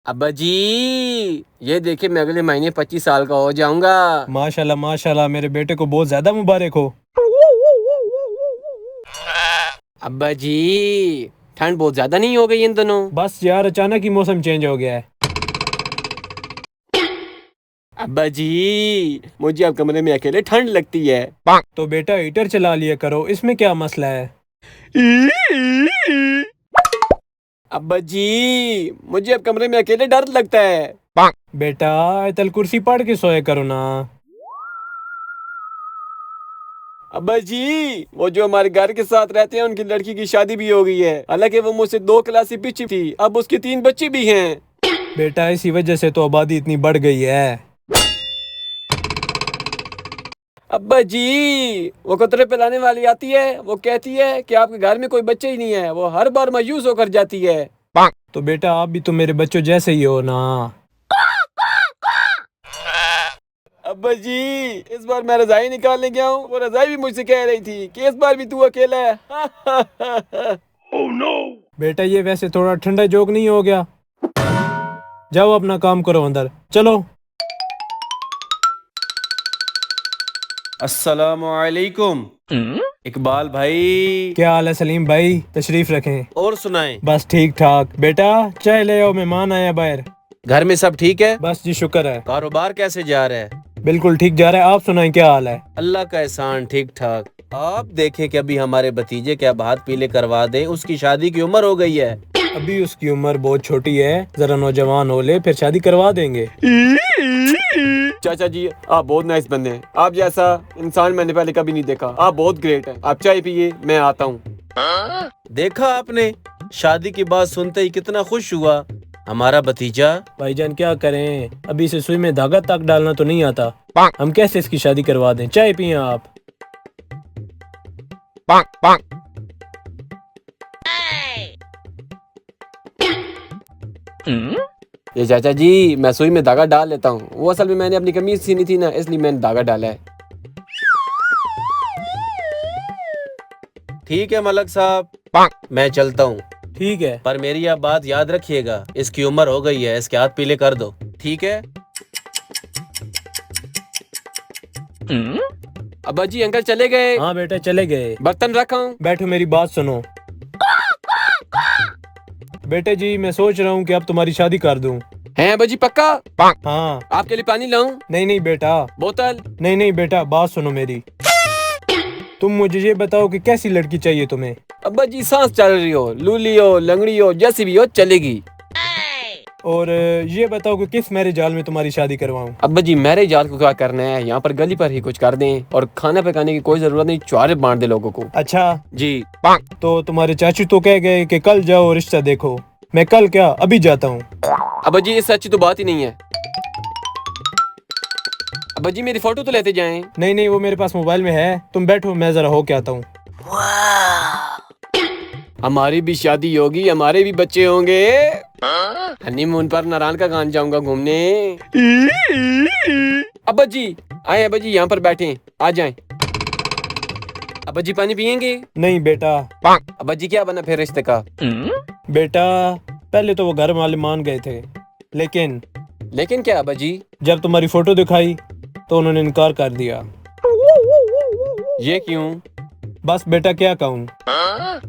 अब्बा जी, ये देखिए मैं अगले महीने 25 साल का हो जाऊंगा। माशाल्लाह माशाल्लाह, मेरे बेटे को बहुत ज्यादा मुबारक हो। अब्बा जी, ठंड बहुत ज्यादा नहीं हो गई इन दोनों? बस यार, अचानक ही मौसम चेंज हो गया है। अब्बा जी, मुझे अब कमरे में अकेले ठंड लगती है। तो बेटा हीटर चला लिया करो, इसमें क्या मसला है। अब्बा जी, मुझे अब कमरे में अकेले डर लगता है। बेटा आयतल कुर्सी पढ़ के सोया करो ना। अब्बा जी, वो जो हमारे घर के साथ रहते हैं उनकी लड़की की शादी भी हो गई है। हालांकि वो मुझसे 2 क्लास पीछे थी, अब उसकी 3 बच्चे भी हैं। बेटा इसी वजह से तो आबादी इतनी बढ़ गई है। अब्बा जी, वो कतरे पिलाने वाली आती है, वो कहती है कि आपके घर में कोई बच्चे ही नहीं है। वो हर बार मायूस होकर जाती है। तो बेटा आप भी तो मेरे बच्चों जैसे ही हो ना। अब्बा जी, इस बार मैं रजाई निकालने गया हूँ, वो रजाई भी मुझसे कह रही थी कि इस बार भी तू अकेला है। बेटा ये वैसे थोड़ा ठंडा जोक नहीं हो गया। जाओ अपना काम करो, अंदर चलो। अस्सलामुअलैकुम इकबाल भाई। क्या हाल है सलीम भाई, तशरीफ रखें। और सुनाएं? बस ठीक ठाक। बेटा चाय ले आओ, मेहमान आया बाहर। घर में सब ठीक है? बस जी शुक्र है, कारोबार कैसे जा रहा है? बिल्कुल ठीक जा रहा है। आप सुनाएं क्या हाल है। अल्लाह का एहसान, ठीक ठाक। आप देखें कि अभी हमारे भतीजे के अब हाथ पीले करवा दें, उसकी शादी की उम्र हो गई है। अभी उसकी उम्र बहुत छोटी है, जरा नौजवान हो ले फिर शादी करवा देंगे। चाचा जी, आप बहुत नाइस बंदे हैं। आप जैसा इंसान मैंने पहले कभी नहीं देखा। आप बहुत ग्रेट हैं। आप चाय पिए, मैं आता हूँ। देखा आपने, शादी की बात सुनते ही कितना खुश हुआ हमारा भतीजा। भाईजान क्या करें, अभी इसे सुई में धागा तक डालना तो नहीं आता। हम कैसे इसकी शादी करवा दें। चाय पिए आप। ये चाचा जी, मैं सुई में धागा डाल लेता हूँ। वो असल में मैंने अपनी कमीज सीनी थी ना, इसलिए मैंने धागा डाला है। ठीक है मलक साहब, मैं चलता हूँ। ठीक है। पर मेरी आप बात याद रखिएगा, इसकी उम्र हो गई है, इसके हाथ पीले कर दो, ठीक है? अब्बा जी, अंकल चले गए? हाँ बेटा चले गए। बर्तन रखा हूँ। बैठो मेरी बात सुनो। बेटे जी मैं सोच रहा हूँ कि अब तुम्हारी शादी कर दूं। हैं अब्बा जी, पक्का? हाँ। आपके लिए पानी लाऊं? नहीं नहीं बेटा। बोतल? नहीं नहीं बेटा, बात सुनो मेरी। तुम मुझे ये बताओ कि कैसी लड़की चाहिए तुम्हें। अब्बा जी, सांस चल रही हो, लूली हो, लंगड़ी हो, जैसी भी हो चलेगी। और ये बताओ कि किस मैरिज हॉल में तुम्हारी शादी करवाऊं। अब्बा जी, मैरिज हॉल को क्या करना है, यहाँ पर गली पर ही कुछ कर दें। और खाना पकाने की कोई जरूरत नहीं, चुआरे बांट दे लोगों को। अच्छा जी। तो तुम्हारे चाचू तो कह गए कि कल जाओ रिश्ता देखो। मैं कल क्या अभी जाता हूँ। अब्बा जी, इससे अच्छी तो बात ही नहीं है। अब्बा जी, मेरी फोटो तो लेते जाएं। नहीं नहीं, वो मेरे पास मोबाइल में है। तुम बैठो, मैं जरा हो के आता हूँ। हमारी भी शादी होगी, हमारे भी बच्चे होंगे। हनीमून पर नारायण का गान जाऊंगा घूमने। अब्बा जी आए, अब्बा जी यहाँ पर बैठे, आ जाएं। अब्बा जी पानी पियेंगे? नहीं बेटा। अब्बा जी, क्या बना फिर रिश्ते का? बेटा पहले तो वो घर वाले मान गए थे, लेकिन क्या अब्बा जी? जब तुम्हारी फोटो दिखाई तो उन्होंने इनकार कर दिया। ये क्यों? बस बेटा क्या कहूँ।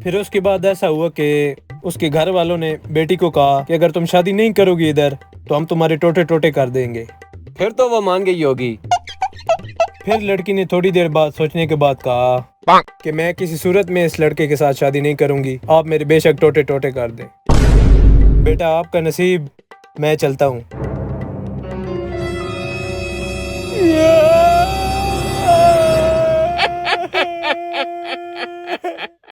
फिर उसके बाद ऐसा हुआ कि उसके घर वालों ने बेटी को कहा कि अगर तुम शादी नहीं करोगी इधर तो हम तुम्हारे टोटे टोटे कर देंगे। फिर तो वो मान गई होगी। फिर लड़की ने थोड़ी देर बाद सोचने के बाद कहा कि मैं किसी सूरत में इस लड़के के साथ शादी नहीं करूंगी, आप मेरे बेशक टोटे टोटे कर दें। बेटा आपका नसीब, मैं चलता हूँ।